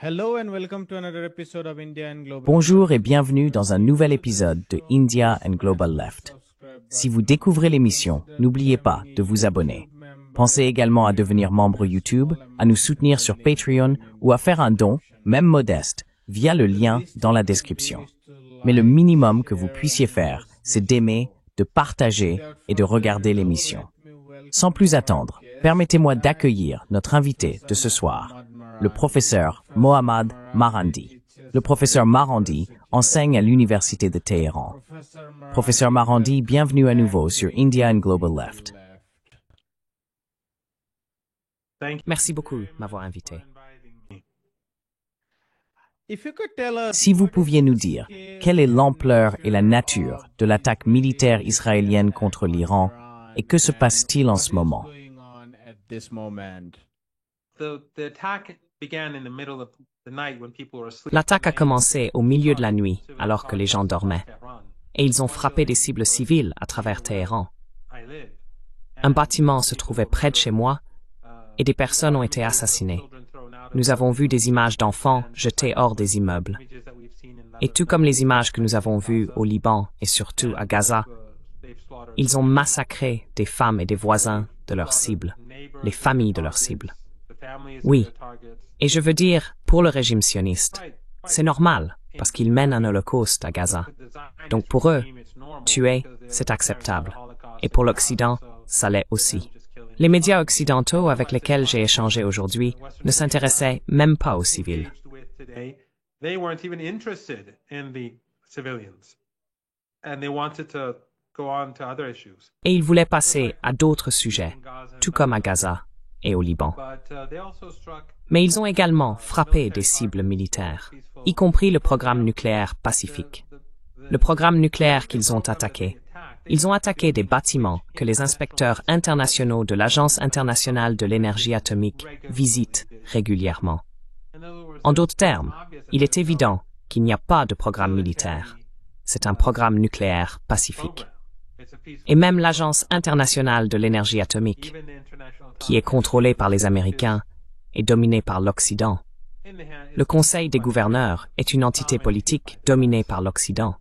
Hello and welcome to another episode of India and Global. Bonjour et bienvenue dans un nouvel épisode de India and Global Left. Si vous découvrez l'émission, n'oubliez pas de vous abonner. Pensez également à devenir membre YouTube, à nous soutenir sur Patreon ou à faire un don, même modeste, via le lien dans la description. Mais le minimum que vous puissiez faire, c'est d'aimer, de partager et de regarder l'émission. Sans plus attendre, permettez-moi d'accueillir notre invité de ce soir, le professeur Mohammad Marandi. Le professeur Marandi enseigne à l'Université de Téhéran. Professeur Marandi, bienvenue à nouveau sur India and Global Left. Merci beaucoup de m'avoir invité. Si vous pouviez nous dire quelle est l'ampleur et la nature de l'attaque militaire israélienne contre l'Iran et que se passe-t-il en ce moment? L'attaque a commencé au milieu de la nuit, alors que les gens dormaient, et ils ont frappé des cibles civiles à travers Téhéran. Un bâtiment se trouvait près de chez moi, et des personnes ont été assassinées. Nous avons vu des images d'enfants jetés hors des immeubles. Et tout comme les images que nous avons vues au Liban et surtout à Gaza, ils ont massacré des femmes et des voisins de leurs cibles, les familles de leurs cibles. Oui, et je veux dire, pour le régime sioniste, c'est normal, parce qu'ils mènent un holocauste à Gaza. Donc pour eux, tuer, c'est acceptable. Et pour l'Occident, ça l'est aussi. Les médias occidentaux avec lesquels j'ai échangé aujourd'hui ne s'intéressaient même pas aux civils. Et ils voulaient passer à d'autres sujets, tout comme à Gaza et au Liban. Mais ils ont également frappé des cibles militaires, y compris le programme nucléaire pacifique. Le programme nucléaire qu'ils ont attaqué. Ils ont attaqué des bâtiments que les inspecteurs internationaux de l'Agence internationale de l'énergie atomique visitent régulièrement. En d'autres termes, il est évident qu'il n'y a pas de programme militaire. C'est un programme nucléaire pacifique. Et même l'Agence internationale de l'énergie atomique, qui est contrôlée par les Américains, est dominée par l'Occident. Le Conseil des gouverneurs est une entité politique dominée par l'Occident.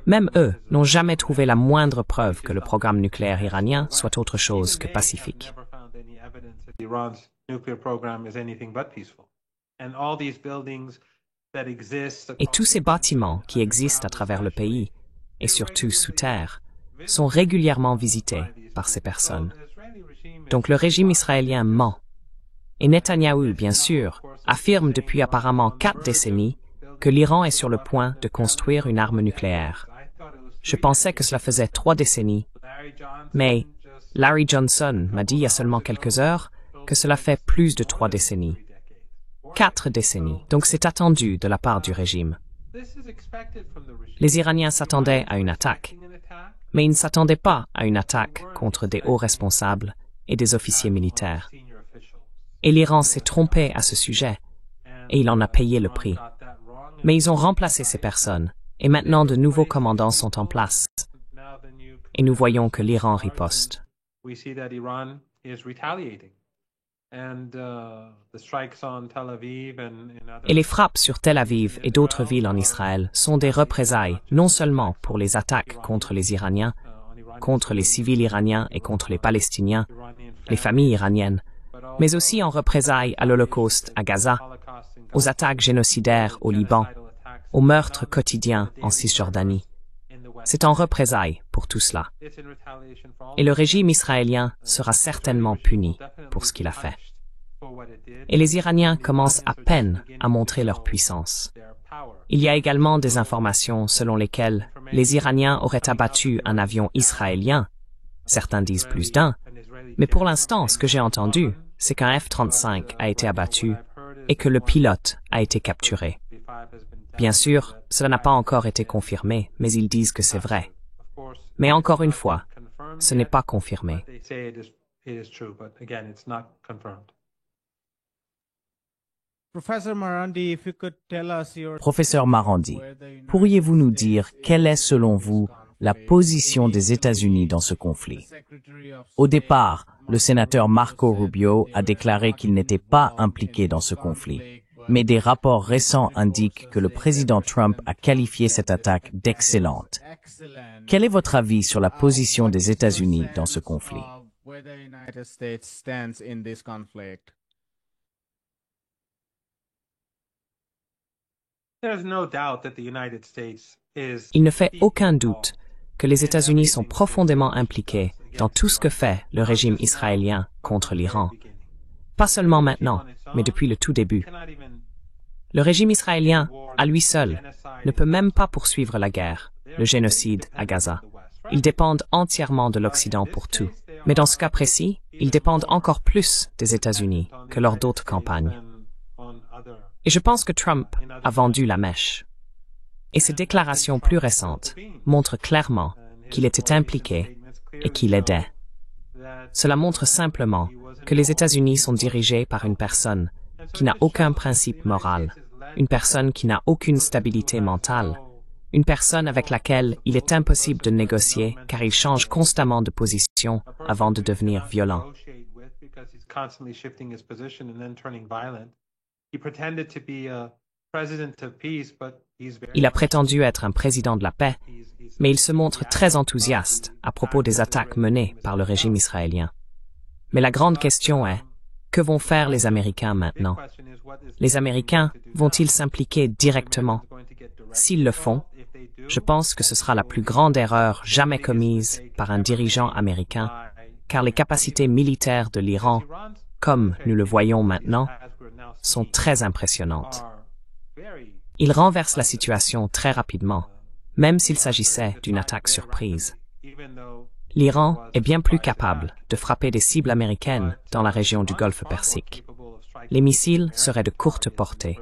Même eux n'ont jamais trouvé la moindre preuve que le programme nucléaire iranien soit autre chose que pacifique. Et tous ces bâtiments qui existent à travers le pays, et surtout sous terre, sont régulièrement visités par ces personnes. Donc le régime israélien ment. Et Netanyahou, bien sûr, affirme depuis apparemment 4 décennies que l'Iran est sur le point de construire une arme nucléaire. Je pensais que cela faisait 3 décennies, mais Larry Johnson m'a dit il y a seulement quelques heures que cela fait plus de 3 décennies. 4 décennies, donc c'est attendu de la part du régime. Les Iraniens s'attendaient à une attaque, mais ils ne s'attendaient pas à une attaque contre des hauts responsables et des officiers militaires. Et l'Iran s'est trompé à ce sujet, et il en a payé le prix. Mais ils ont remplacé ces personnes, et maintenant de nouveaux commandants sont en place. Et nous voyons que l'Iran riposte. Et les frappes sur Tel Aviv et d'autres villes en Israël sont des représailles non seulement pour les attaques contre les Iraniens, contre les civils iraniens et contre les Palestiniens, les familles iraniennes, mais aussi en représailles à l'Holocauste à Gaza, aux attaques génocidaires au Liban, aux meurtres quotidiens en Cisjordanie. C'est en représailles pour tout cela. Et le régime israélien sera certainement puni pour ce qu'il a fait. Et les Iraniens commencent à peine à montrer leur puissance. Il y a également des informations selon lesquelles les Iraniens auraient abattu un avion israélien. Certains disent plus d'un. Mais pour l'instant, ce que j'ai entendu, c'est qu'un F-35 a été abattu et que le pilote a été capturé. Bien sûr, cela n'a pas encore été confirmé, mais ils disent que c'est vrai. Mais encore une fois, ce n'est pas confirmé. Professeur Marandi, pourriez-vous nous dire quelle est selon vous la position des États-Unis dans ce conflit? Au départ, le sénateur Marco Rubio a déclaré qu'il n'était pas impliqué dans ce conflit. mais des rapports récents indiquent que le président Trump a qualifié cette attaque d'excellente. Quel est votre avis sur la position des États-Unis dans ce conflit? Il ne fait aucun doute que les États-Unis sont profondément impliqués dans tout ce que fait le régime israélien contre l'Iran. Pas seulement maintenant, mais depuis le tout début. Le régime israélien, à lui seul, ne peut même pas poursuivre la guerre, le génocide à Gaza. Ils dépendent entièrement de l'Occident pour tout. Mais dans ce cas précis, ils dépendent encore plus des États-Unis que lors d'autres campagnes. Et je pense que Trump a vendu la mèche. Et ses déclarations plus récentes montrent clairement qu'il était impliqué et qu'il aidait. Cela montre simplement que les États-Unis sont dirigés par une personne qui n'a aucun principe moral, une personne qui n'a aucune stabilité mentale, une personne avec laquelle il est impossible de négocier car il change constamment de position avant de devenir violent. Il a prétendu être un président de la paix, mais il se montre très enthousiaste à propos des attaques menées par le régime israélien. Mais la grande question est, que vont faire les Américains maintenant? Les Américains vont-ils s'impliquer directement? S'ils le font, je pense que ce sera la plus grande erreur jamais commise par un dirigeant américain, car les capacités militaires de l'Iran, comme nous le voyons maintenant, sont très impressionnantes. Il renverse la situation très rapidement, même s'il s'agissait d'une attaque surprise. L'Iran est bien plus capable de frapper des cibles américaines dans la région du Golfe Persique. Les missiles seraient de courte portée.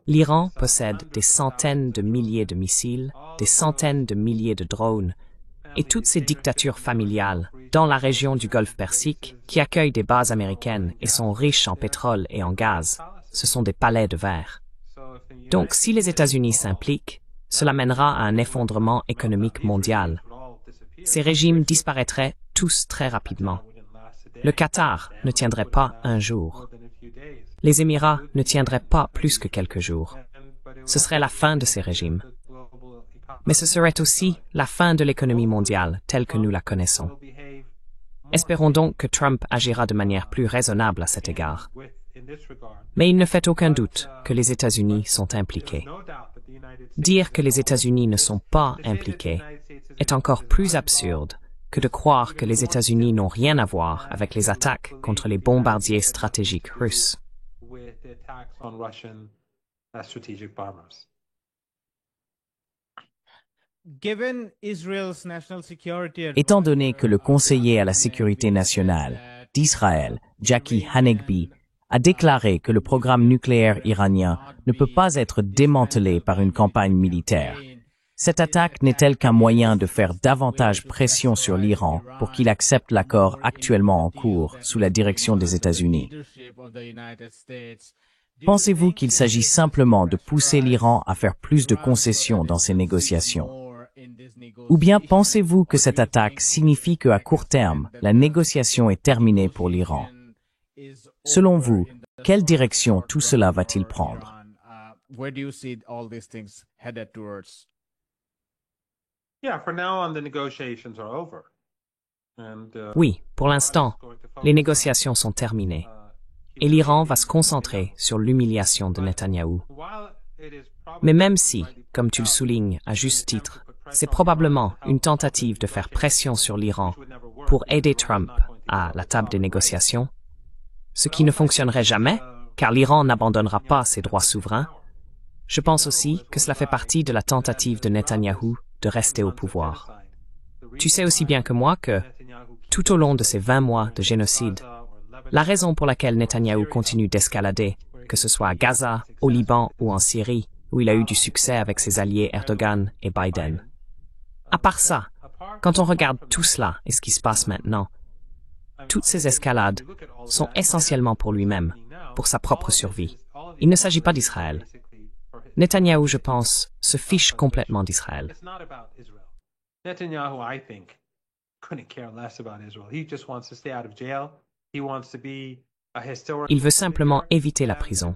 L'Iran possède des centaines de milliers de missiles, des centaines de milliers de drones, et toutes ces dictatures familiales dans la région du Golfe Persique qui accueillent des bases américaines et sont riches en pétrole et en gaz, ce sont des palais de verre. Donc, si les États-Unis s'impliquent, cela mènera à un effondrement économique mondial. Ces régimes disparaîtraient tous très rapidement. Le Qatar ne tiendrait pas un jour. Les Émirats ne tiendraient pas plus que quelques jours. Ce serait la fin de ces régimes. Mais ce serait aussi la fin de l'économie mondiale telle que nous la connaissons. Espérons donc que Trump agira de manière plus raisonnable à cet égard. Mais il ne fait aucun doute que les États-Unis sont impliqués. Dire que les États-Unis ne sont pas impliqués est encore plus absurde que de croire que les États-Unis n'ont rien à voir avec les attaques contre les bombardiers stratégiques russes. Étant donné que le conseiller à la sécurité nationale d'Israël, Jackie Hanegbi, a déclaré que le programme nucléaire iranien ne peut pas être démantelé par une campagne militaire, cette attaque n'est-elle qu'un moyen de faire davantage pression sur l'Iran pour qu'il accepte l'accord actuellement en cours sous la direction des États-Unis? Pensez-vous qu'il s'agit simplement de pousser l'Iran à faire plus de concessions dans ces négociations? Ou bien pensez-vous que cette attaque signifie qu'à court terme, la négociation est terminée pour l'Iran? Selon vous, quelle direction tout cela va-t-il prendre? Oui, pour l'instant, les négociations sont terminées. Et l'Iran va se concentrer sur l'humiliation de Netanyahou. Mais même si, comme tu le soulignes à juste titre, c'est probablement une tentative de faire pression sur l'Iran pour aider Trump à la table des négociations, ce qui ne fonctionnerait jamais, car l'Iran n'abandonnera pas ses droits souverains, je pense aussi que cela fait partie de la tentative de Netanyahou de rester au pouvoir. Tu sais aussi bien que moi que, tout au long de ces 20 mois de génocide, la raison pour laquelle Netanyahou continue d'escalader, que ce soit à Gaza, au Liban ou en Syrie, où il a eu du succès avec ses alliés Erdogan et Biden. À part ça, quand on regarde tout cela et ce qui se passe maintenant, toutes ces escalades sont essentiellement pour lui-même, pour sa propre survie. Il ne s'agit pas d'Israël. Netanyahou, je pense, se fiche complètement d'Israël. Il veut simplement éviter la prison.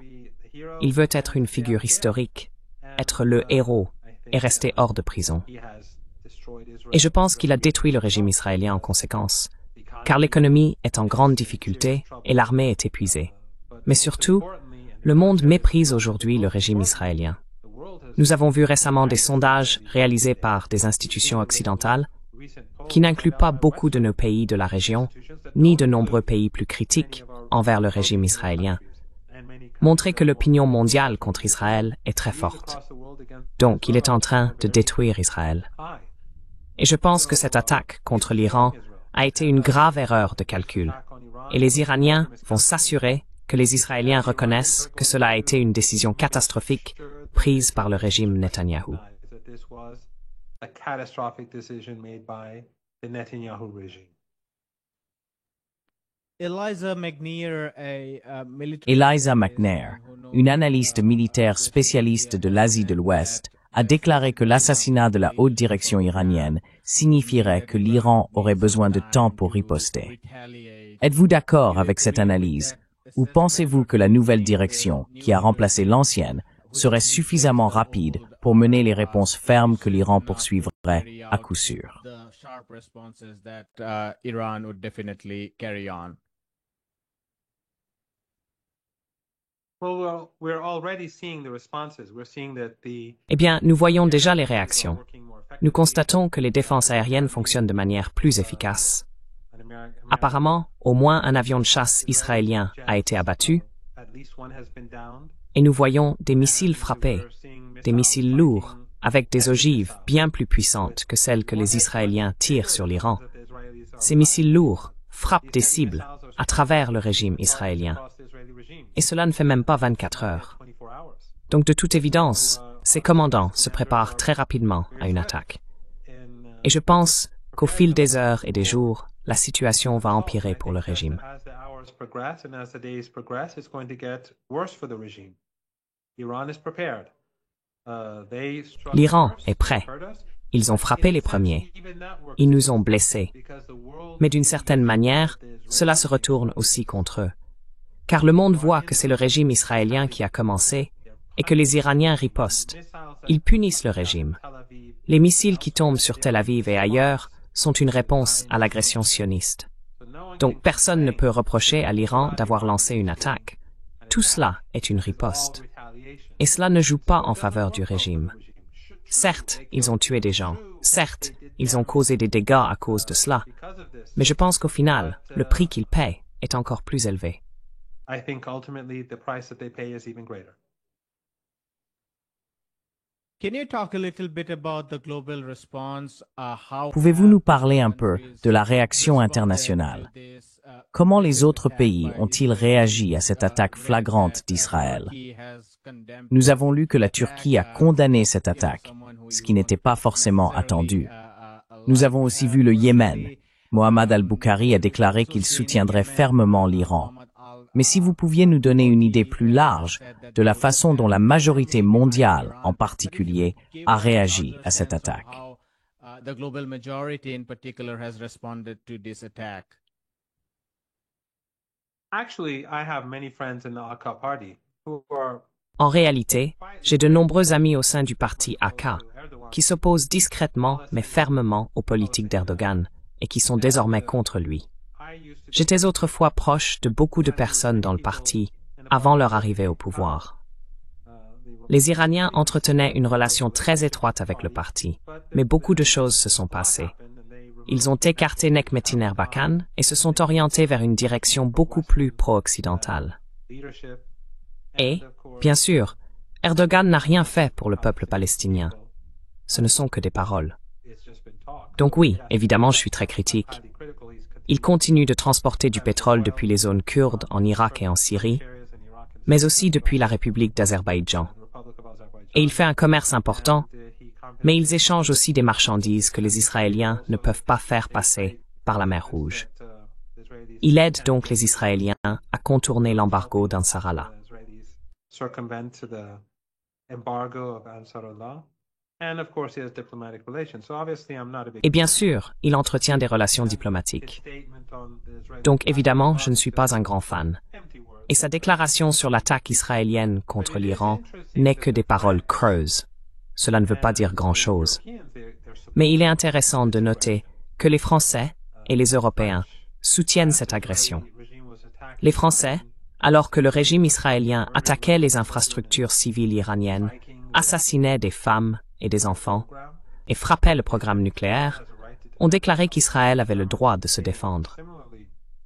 Il veut être une figure historique, être le héros et rester hors de prison. Et je pense qu'il a détruit le régime israélien en conséquence, car l'économie est en grande difficulté et l'armée est épuisée. Mais surtout, le monde méprise aujourd'hui le régime israélien. Nous avons vu récemment des sondages réalisés par des institutions occidentales qui n'incluent pas beaucoup de nos pays de la région, ni de nombreux pays plus critiques envers le régime israélien, montrer que l'opinion mondiale contre Israël est très forte. Donc, il est en train de détruire Israël. Et je pense que cette attaque contre l'Iran a été une grave erreur de calcul. Et les Iraniens vont s'assurer que les Israéliens reconnaissent que cela a été une décision catastrophique prise par le régime Netanyahou. Eliza McNair, une analyste militaire spécialiste de l'Asie de l'Ouest, a déclaré que l'assassinat de la haute direction iranienne signifierait que l'Iran aurait besoin de temps pour riposter. Êtes-vous d'accord avec cette analyse, ou pensez-vous que la nouvelle direction, qui a remplacé l'ancienne, serait suffisamment rapide pour mener les réponses fermes que l'Iran poursuivrait à coup sûr? Eh bien, nous voyons déjà les réactions. Nous constatons que les défenses aériennes fonctionnent de manière plus efficace. Apparemment, au moins un avion de chasse israélien a été abattu, et nous voyons des missiles frappés, des missiles lourds, avec des ogives bien plus puissantes que celles que les Israéliens tirent sur l'Iran. Ces missiles lourds frappent des cibles à travers le régime israélien. Et cela ne fait même pas 24 heures. Donc de toute évidence, ces commandants se préparent très rapidement à une attaque. Et je pense qu'au fil des heures et des jours, la situation va empirer pour le régime. L'Iran est prêt. Ils ont frappé les premiers. Ils nous ont blessés. Mais d'une certaine manière, cela se retourne aussi contre eux. Car le monde voit que c'est le régime israélien qui a commencé et que les Iraniens ripostent. Ils punissent le régime. Les missiles qui tombent sur Tel Aviv et ailleurs sont une réponse à l'agression sioniste. Donc personne ne peut reprocher à l'Iran d'avoir lancé une attaque. Tout cela est une riposte. Et cela ne joue pas en faveur du régime. Certes, ils ont tué des gens. Certes, ils ont causé des dégâts à cause de cela. Mais je pense qu'au final, le prix qu'ils paient est encore plus élevé. I think ultimately the price that they pay is even greater. Pouvez-vous nous parler un peu de la réaction internationale? Comment les autres pays ont-ils réagi à cette attaque flagrante d'Israël? Nous avons lu que la Turquie a condamné cette attaque, ce qui n'était pas forcément attendu. Nous avons aussi vu le Yémen. Mohamed al-Bukhari a déclaré qu'il soutiendrait fermement l'Iran. Mais si vous pouviez nous donner une idée plus large de la façon dont la majorité mondiale, en particulier, a réagi à cette attaque. En réalité, j'ai de nombreux amis au sein du parti AK qui s'opposent discrètement mais fermement aux politiques d'Erdogan et qui sont désormais contre lui. J'étais autrefois proche de beaucoup de personnes dans le parti avant leur arrivée au pouvoir. Les Iraniens entretenaient une relation très étroite avec le parti, mais beaucoup de choses se sont passées. Ils ont écarté Nekmetin Erbakan et se sont orientés vers une direction beaucoup plus pro-occidentale. Et, bien sûr, Erdogan n'a rien fait pour le peuple palestinien. Ce ne sont que des paroles. Donc oui, évidemment, je suis très critique. Il continue de transporter du pétrole depuis les zones kurdes en Irak et en Syrie, mais aussi depuis la République d'Azerbaïdjan. Et il fait un commerce important, mais ils échangent aussi des marchandises que les Israéliens ne peuvent pas faire passer par la mer Rouge. Il aide donc les Israéliens à contourner l'embargo d'Ansar Allah. And of course, he has diplomatic relations. So obviously, I'm not a big Et bien sûr, il entretient des relations diplomatiques. statement on the Israeli Donc évidemment, je ne suis pas un grand fan. empty word. Et sa déclaration sur l'attaque israélienne contre l'Iran n'est que des paroles creuses. Cela ne veut pas dire grand-chose. Mais il est intéressant de noter que les Français et les Européens soutiennent cette agression. Les Français, alors que le régime israélien attaquait les infrastructures civiles iraniennes, assassinait des femmes et des enfants et frappait le programme nucléaire, ont déclaré qu'Israël avait le droit de se défendre.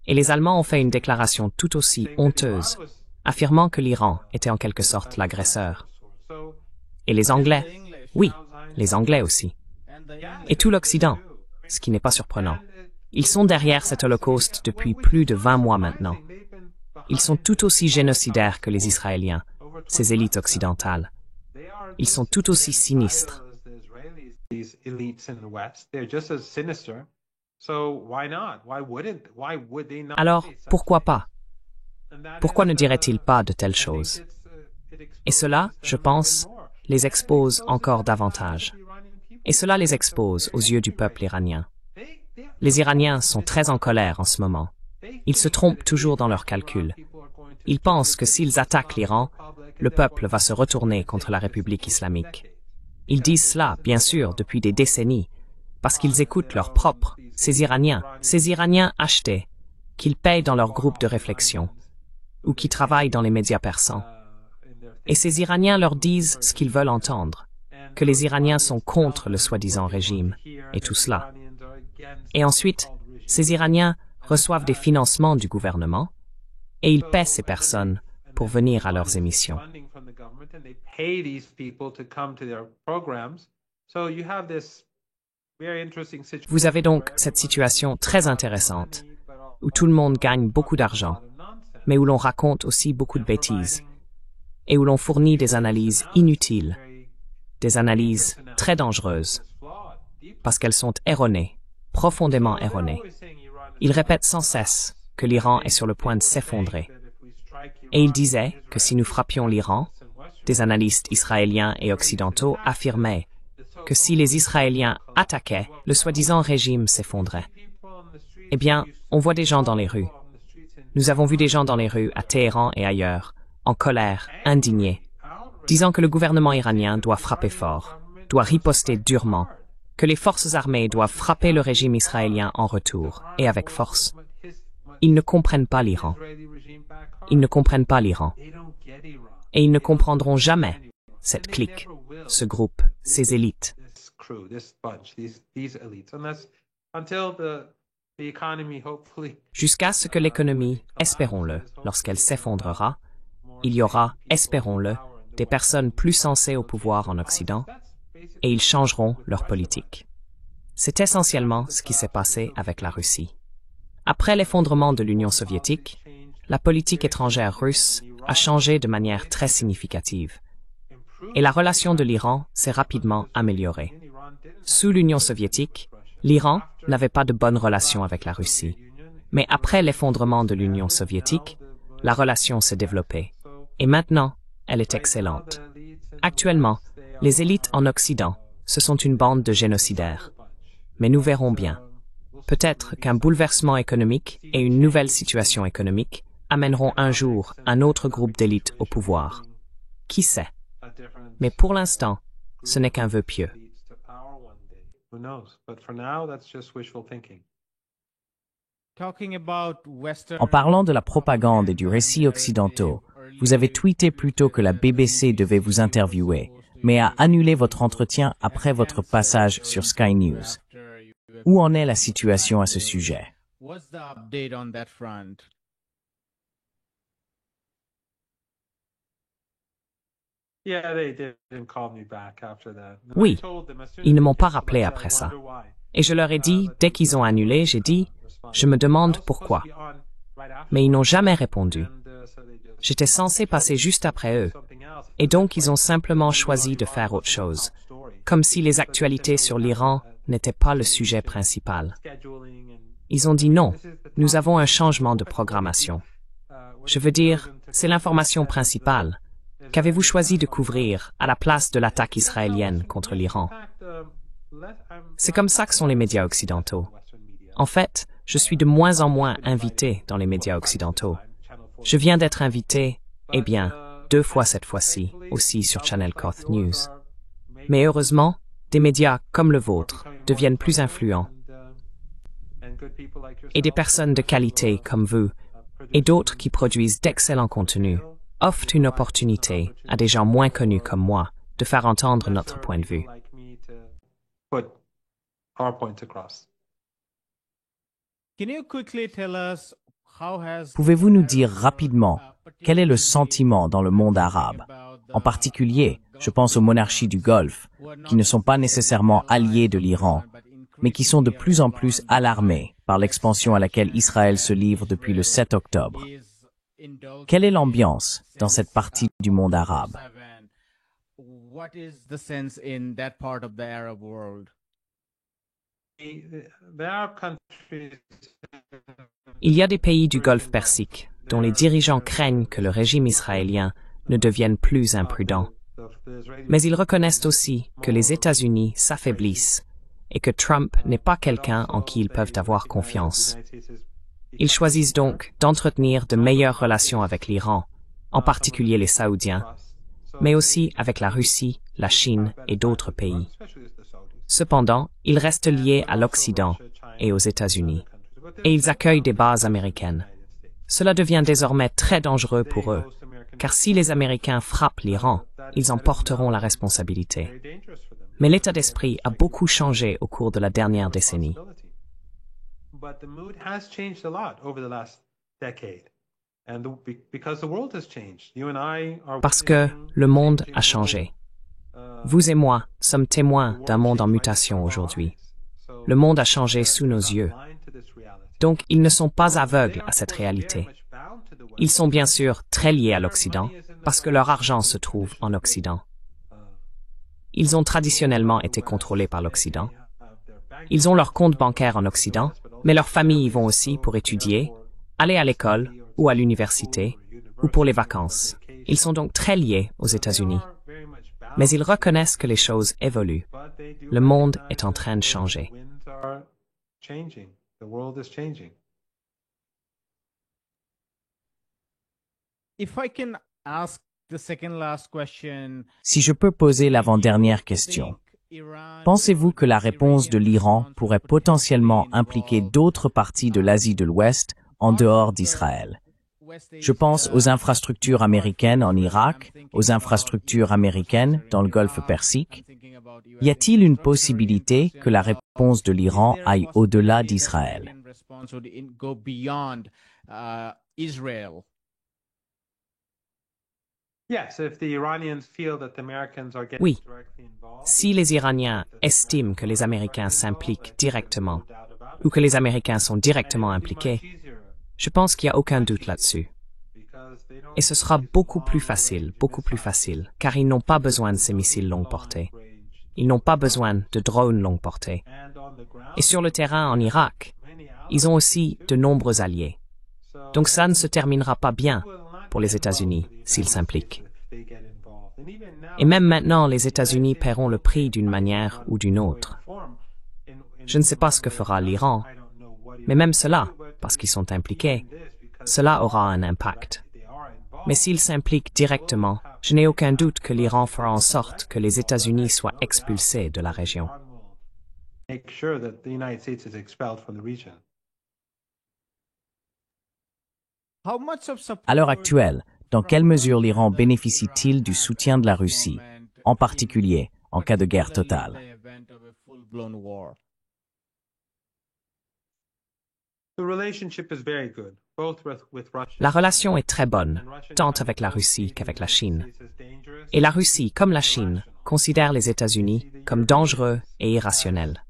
Et les Allemands ont fait une déclaration tout aussi honteuse, affirmant que l'Iran était en quelque sorte l'agresseur. Et les Anglais, oui, les Anglais aussi. Et tout l'Occident, ce qui n'est pas surprenant. Ils sont derrière cet holocauste depuis plus de 20 mois maintenant. Ils sont tout aussi génocidaires que les Israéliens, ces élites occidentales. Ils sont tout aussi sinistres. These elites in the West, they're just as sinister. So why not? Why would they not? Alors, say such pourquoi things? pas? And that Pourquoi is, ne dirait-il pas de telles I think choses? it exposes Et cela, je them pense, even more. les expose Exposes encore them davantage. to the Iranian people. Et cela les expose aux yeux du peuple iranien. They Les Iraniens sont très en colère en ce moment. Ils se trompent toujours dans leurs calculs. Ils pensent que s'ils attaquent l'Iran, le peuple va se retourner contre la République islamique. Ils disent cela, bien sûr, depuis des décennies, parce qu'ils écoutent leurs propres, ces Iraniens achetés, qu'ils payent dans leur groupe de réflexion, ou qui travaillent dans les médias persans. Et ces Iraniens leur disent ce qu'ils veulent entendre, que les Iraniens sont contre le soi-disant régime, et tout cela. Et ensuite, ces Iraniens reçoivent des financements du gouvernement, et ils paient ces personnes pour venir à leurs émissions. Vous avez donc cette situation très intéressante, où tout le monde gagne beaucoup d'argent, mais où l'on raconte aussi beaucoup de bêtises, et où l'on fournit des analyses inutiles, des analyses très dangereuses, parce qu'elles sont erronées, profondément erronées. Ils répètent sans cesse que l'Iran est sur le point de s'effondrer. Et ils disaient que si nous frappions l'Iran, des analystes israéliens et occidentaux affirmaient que si les Israéliens attaquaient, le soi-disant régime s'effondrait. Eh bien, on voit des gens dans les rues. Nous avons vu des gens dans les rues à Téhéran et ailleurs, en colère, indignés, disant que le gouvernement iranien doit frapper fort, doit riposter durement, que les forces armées doivent frapper le régime israélien en retour, et avec force. Ils ne comprennent pas l'Iran. Ils ne comprennent pas l'Iran. Et ils ne comprendront jamais cette clique, ce groupe, ces élites. Jusqu'à ce que l'économie, espérons-le, lorsqu'elle s'effondrera, il y aura, espérons-le, des personnes plus sensées au pouvoir en Occident, et ils changeront leur politique. C'est essentiellement ce qui s'est passé avec la Russie. Après l'effondrement de l'Union soviétique, la politique étrangère russe a changé de manière très significative, et la relation de l'Iran s'est rapidement améliorée. Sous l'Union soviétique, l'Iran n'avait pas de bonnes relations avec la Russie, mais après l'effondrement de l'Union soviétique, la relation s'est développée, et maintenant, elle est excellente. Actuellement, les élites en Occident, ce sont une bande de génocidaires. Mais nous verrons bien. Peut-être qu'un bouleversement économique et une nouvelle situation économique amèneront un jour un autre groupe d'élites au pouvoir. Qui sait? Mais pour l'instant, ce n'est qu'un vœu pieux. En parlant de la propagande et du récit occidentaux, vous avez tweeté plutôt que la BBC devait vous interviewer, mais a annulé votre entretien après votre passage sur Sky News. Où en est la situation à ce sujet? Oui, ils ne m'ont pas rappelé après ça. Et je leur ai dit, dès qu'ils ont annulé, j'ai dit, je me demande pourquoi. Mais ils n'ont jamais répondu. J'étais censé passer juste après eux. Et donc ils ont simplement choisi de faire autre chose, comme si les actualités sur l'Iran n'étaient pas le sujet principal. Ils ont dit non, nous avons un changement de programmation. Je veux dire, c'est l'information principale. Qu'avez-vous choisi de couvrir à la place de l'attaque israélienne contre l'Iran? C'est comme ça que sont les médias occidentaux. En fait, je suis de moins en moins invité dans les médias occidentaux. Je viens d'être invité, eh bien, 2 fois cette fois-ci, aussi sur Channel Koth News. Mais heureusement, des médias comme le vôtre deviennent plus influents. Et des personnes de qualité comme vous, et d'autres qui produisent d'excellents contenus, offrent une opportunité à des gens moins connus comme moi de faire entendre notre point de vue. Pouvez-vous nous dire rapidement quel est le sentiment dans le monde arabe? En particulier, je pense aux monarchies du Golfe, qui ne sont pas nécessairement alliées de l'Iran, mais qui sont de plus en plus alarmées par l'expansion à laquelle Israël se livre depuis le 7 octobre. Quelle est l'ambiance dans cette partie du monde arabe? Il y a des pays du Golfe Persique dont les dirigeants craignent que le régime israélien ne devienne plus imprudent. Mais ils reconnaissent aussi que les États-Unis s'affaiblissent et que Trump n'est pas quelqu'un en qui ils peuvent avoir confiance. Ils choisissent donc d'entretenir de meilleures relations avec l'Iran, en particulier les Saoudiens, mais aussi avec la Russie, la Chine et d'autres pays. Cependant, ils restent liés à l'Occident et aux États-Unis, et ils accueillent des bases américaines. Cela devient désormais très dangereux pour eux, car si les Américains frappent l'Iran, ils en porteront la responsabilité. Mais l'état d'esprit a beaucoup changé au cours de la dernière décennie. Parce que le monde a changé. Vous et moi sommes témoins d'un monde en mutation aujourd'hui. Le monde a changé sous nos yeux. Donc, ils ne sont pas aveugles à cette réalité. Ils sont bien sûr très liés à l'Occident, parce que leur argent se trouve en Occident. Ils ont traditionnellement été contrôlés par l'Occident. Ils ont leur compte bancaire en Occident, mais leurs familles y vont aussi pour étudier, aller à l'école ou à l'université, ou pour les vacances. Ils sont donc très liés aux États-Unis. Mais ils reconnaissent que les choses évoluent. Le monde est en train de changer. Si je peux poser l'avant-dernière question, pensez-vous que la réponse de l'Iran pourrait potentiellement impliquer d'autres parties de l'Asie de l'Ouest en dehors d'Israël? Je pense aux infrastructures américaines en Irak, aux infrastructures américaines dans le Golfe Persique. Y a-t-il une possibilité que la réponse de l'Iran aille au-delà d'Israël? Oui, si les Iraniens estiment que les Américains s'impliquent directement, ou que les Américains sont directement impliqués, je pense qu'il n'y a aucun doute là-dessus. Et ce sera beaucoup plus facile, car ils n'ont pas besoin de ces missiles longue portée. Ils n'ont pas besoin de drones longue portée. Et sur le terrain en Irak, ils ont aussi de nombreux alliés. Donc ça ne se terminera pas bien pour les États-Unis s'ils s'impliquent. Et même maintenant, les États-Unis paieront le prix d'une manière ou d'une autre. Je ne sais pas ce que fera l'Iran, mais même cela, parce qu'ils sont impliqués, cela aura un impact. Mais s'ils s'impliquent directement, je n'ai aucun doute que l'Iran fera en sorte que les États-Unis soient expulsés de la région. À l'heure actuelle, dans quelle mesure l'Iran bénéficie-t-il du soutien de la Russie, en particulier en cas de guerre totale? La relation est très bonne, tant avec la Russie qu'avec la Chine. Et la Russie, comme la Chine, considère les États-Unis comme dangereux et irrationnels.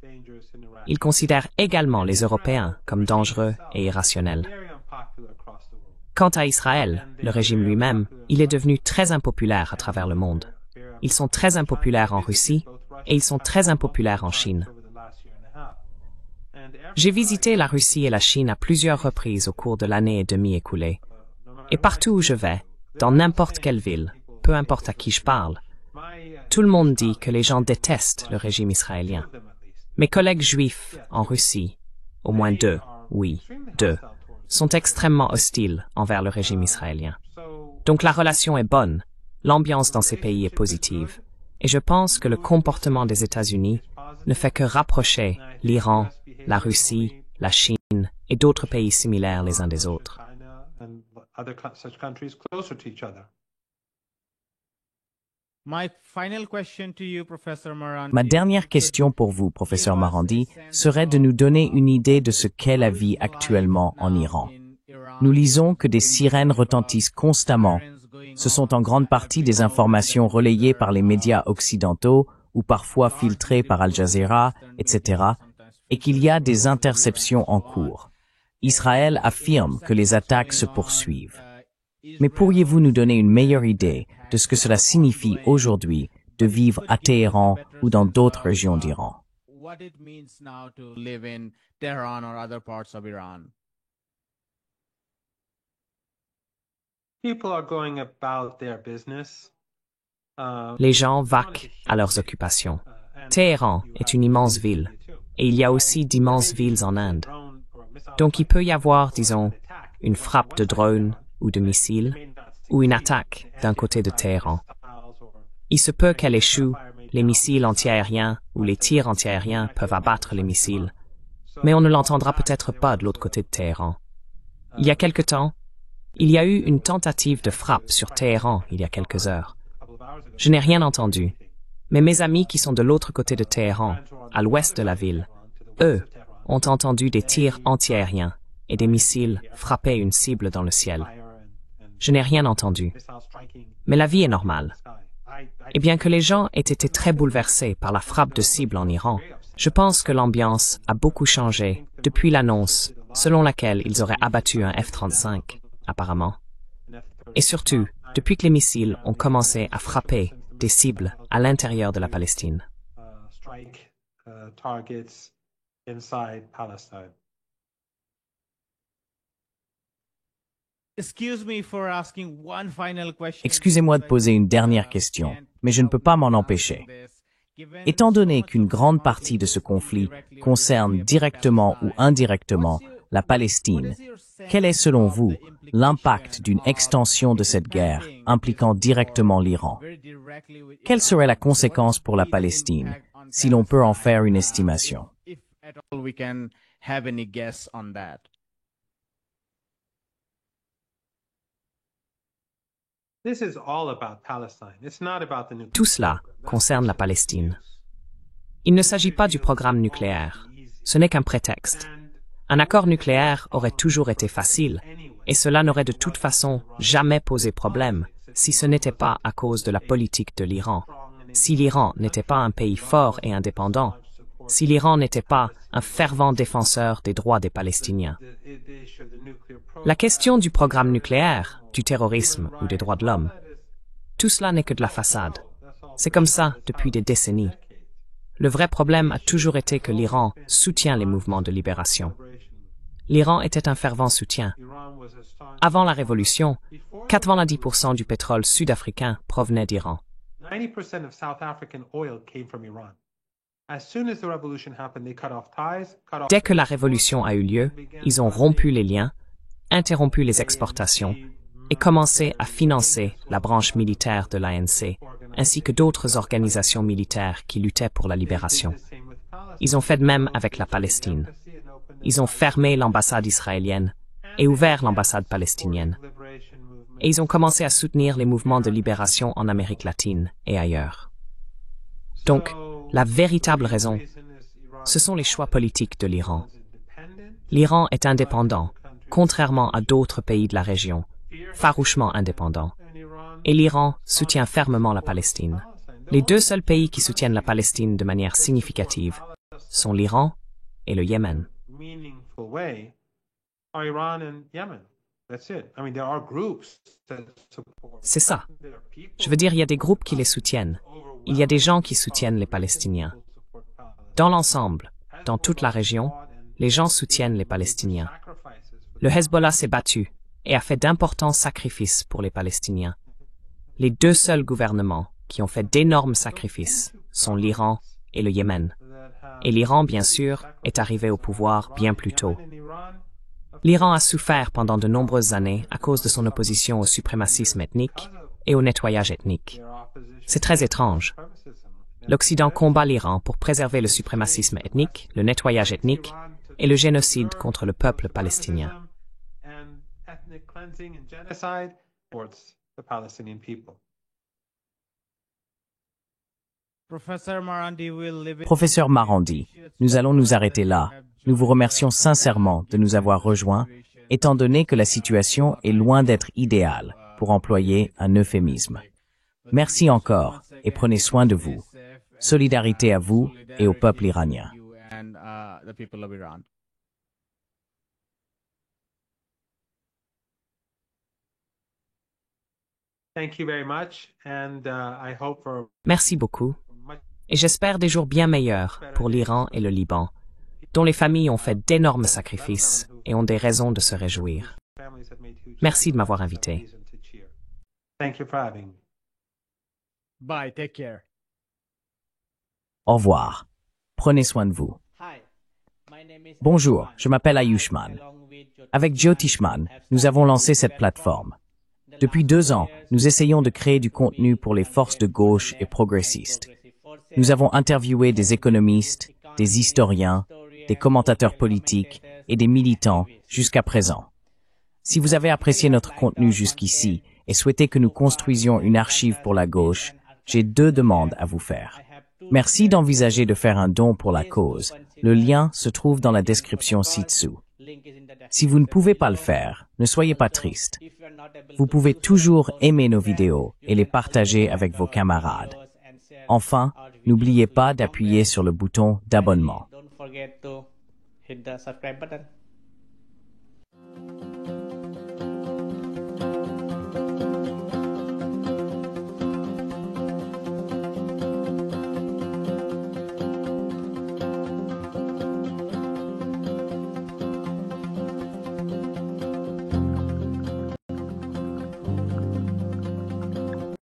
Ils considèrent également les Européens comme dangereux et irrationnels. Quant à Israël, le régime lui-même, il est devenu très impopulaire à travers le monde. Ils sont très impopulaires en Russie et ils sont très impopulaires en Chine. J'ai visité la Russie et la Chine à plusieurs reprises au cours de l'année et demie écoulée. Et partout où je vais, dans n'importe quelle ville, peu importe à qui je parle, tout le monde dit que les gens détestent le régime israélien. Mes collègues juifs en Russie, au moins deux, sont extrêmement hostiles envers le régime israélien. Donc la relation est bonne, l'ambiance dans ces pays est positive, et je pense que le comportement des États-Unis ne fait que rapprocher l'Iran, la Russie, la Chine et d'autres pays similaires les uns des autres. My final question to you, Professor Marandi. Ma dernière question pour vous, professeur Marandi, serait de nous donner une idée de ce qu'est la vie actuellement en Iran. Nous lisons que des sirènes retentissent constamment. Ce sont en grande partie des informations relayées par les médias occidentaux ou parfois filtrées par Al Jazeera, etc., et qu'il y a des interceptions en cours. Israël affirme que les attaques se poursuivent. Mais pourriez-vous nous donner une meilleure idée de ce que cela signifie aujourd'hui de vivre à Téhéran ou dans d'autres régions d'Iran? What it means now to live in Tehran or other parts of Iran? People are going about their business. Les gens vaquent à leurs occupations. Téhéran est une immense ville, et il y a aussi d'immenses villes en Inde. Donc il peut y avoir, disons, une frappe de drone ou de missiles, ou une attaque d'un côté de Téhéran. Il se peut qu'elle échoue, les missiles antiaériens ou les tirs antiaériens peuvent abattre les missiles, mais on ne l'entendra peut-être pas de l'autre côté de Téhéran. Il y a quelque temps, il y a eu une tentative de frappe sur Téhéran il y a quelques heures. Je n'ai rien entendu, mais mes amis qui sont de l'autre côté de Téhéran, à l'ouest de la ville, eux, ont entendu des tirs antiaériens et des missiles frapper une cible dans le ciel. Je n'ai rien entendu. Mais la vie est normale. Et bien que les gens aient été très bouleversés par la frappe de cible en Iran, je pense que l'ambiance a beaucoup changé depuis l'annonce selon laquelle ils auraient abattu un F-35, apparemment. Et surtout, depuis que les missiles ont commencé à frapper des cibles à l'intérieur de la Palestine. Excusez-moi de poser une dernière question, mais je ne peux pas m'en empêcher. Étant donné qu'une grande partie de ce conflit concerne directement ou indirectement la Palestine, quel est selon vous l'impact d'une extension de cette guerre impliquant directement l'Iran? Quelle serait la conséquence pour la Palestine, si l'on peut en faire une estimation? Tout cela concerne la Palestine. Il ne s'agit pas du programme nucléaire. Ce n'est qu'un prétexte. Un accord nucléaire aurait toujours été facile, et cela n'aurait de toute façon jamais posé problème si ce n'était pas à cause de la politique de l'Iran. Si l'Iran n'était pas un pays fort et indépendant, si l'Iran n'était pas un fervent défenseur des droits des Palestiniens. La question du programme nucléaire, du terrorisme ou des droits de l'homme, tout cela n'est que de la façade. C'est comme ça depuis des décennies. Le vrai problème a toujours été que l'Iran soutient les mouvements de libération. L'Iran était un fervent soutien. Avant la révolution, 90% du pétrole sud-africain provenait d'Iran. Dès que la révolution a eu lieu, ils ont rompu les liens, interrompu les exportations et commencé à financer la branche militaire de l'ANC, ainsi que d'autres organisations militaires qui luttaient pour la libération. Ils ont fait de même avec la Palestine. Ils ont fermé l'ambassade israélienne et ouvert l'ambassade palestinienne. Et ils ont commencé à soutenir les mouvements de libération en Amérique latine et ailleurs. Donc, la véritable raison, ce sont les choix politiques de l'Iran. L'Iran est indépendant, contrairement à d'autres pays de la région, farouchement indépendant. Et l'Iran soutient fermement la Palestine. Les deux seuls pays qui soutiennent la Palestine de manière significative sont l'Iran et le Yémen. C'est ça. Je veux dire, il y a des groupes qui les soutiennent. Il y a des gens qui soutiennent les Palestiniens. Dans l'ensemble, dans toute la région, les gens soutiennent les Palestiniens. Le Hezbollah s'est battu et a fait d'importants sacrifices pour les Palestiniens. Les deux seuls gouvernements qui ont fait d'énormes sacrifices sont l'Iran et le Yémen. Et l'Iran, bien sûr, est arrivé au pouvoir bien plus tôt. L'Iran a souffert pendant de nombreuses années à cause de son opposition au suprémacisme ethnique et au nettoyage ethnique. C'est très étrange. L'Occident combat l'Iran pour préserver le suprémacisme ethnique, le nettoyage ethnique et le génocide contre le peuple palestinien. Professeur Marandi, nous allons nous arrêter là. Nous vous remercions sincèrement de nous avoir rejoints, étant donné que la situation est loin d'être idéale, pour employer un euphémisme. Merci encore et prenez soin de vous. Solidarité à vous et au peuple iranien. Thank you very much, and I hope for Merci beaucoup. Et j'espère des jours bien meilleurs pour l'Iran et le Liban, dont les familles ont fait d'énormes sacrifices et ont des raisons de se réjouir. Merci de m'avoir invité. Thank you for having me. Bye, take care. Au revoir. Prenez soin de vous. Bonjour, je m'appelle Ayushman. Avec Jyotishman, nous avons lancé cette plateforme. Depuis 2 ans, nous essayons de créer du contenu pour les forces de gauche et progressistes. Nous avons interviewé des économistes, des historiens, des commentateurs politiques et des militants jusqu'à présent. Si vous avez apprécié notre contenu jusqu'ici et souhaitez que nous construisions une archive pour la gauche, j'ai 2 demandes à vous faire. Merci d'envisager de faire un don pour la cause. Le lien se trouve dans la description ci-dessous. Si vous ne pouvez pas le faire, ne soyez pas triste. Vous pouvez toujours aimer nos vidéos et les partager avec vos camarades. Enfin, n'oubliez pas d'appuyer sur le bouton d'abonnement. Don't forget to hit the subscribe button.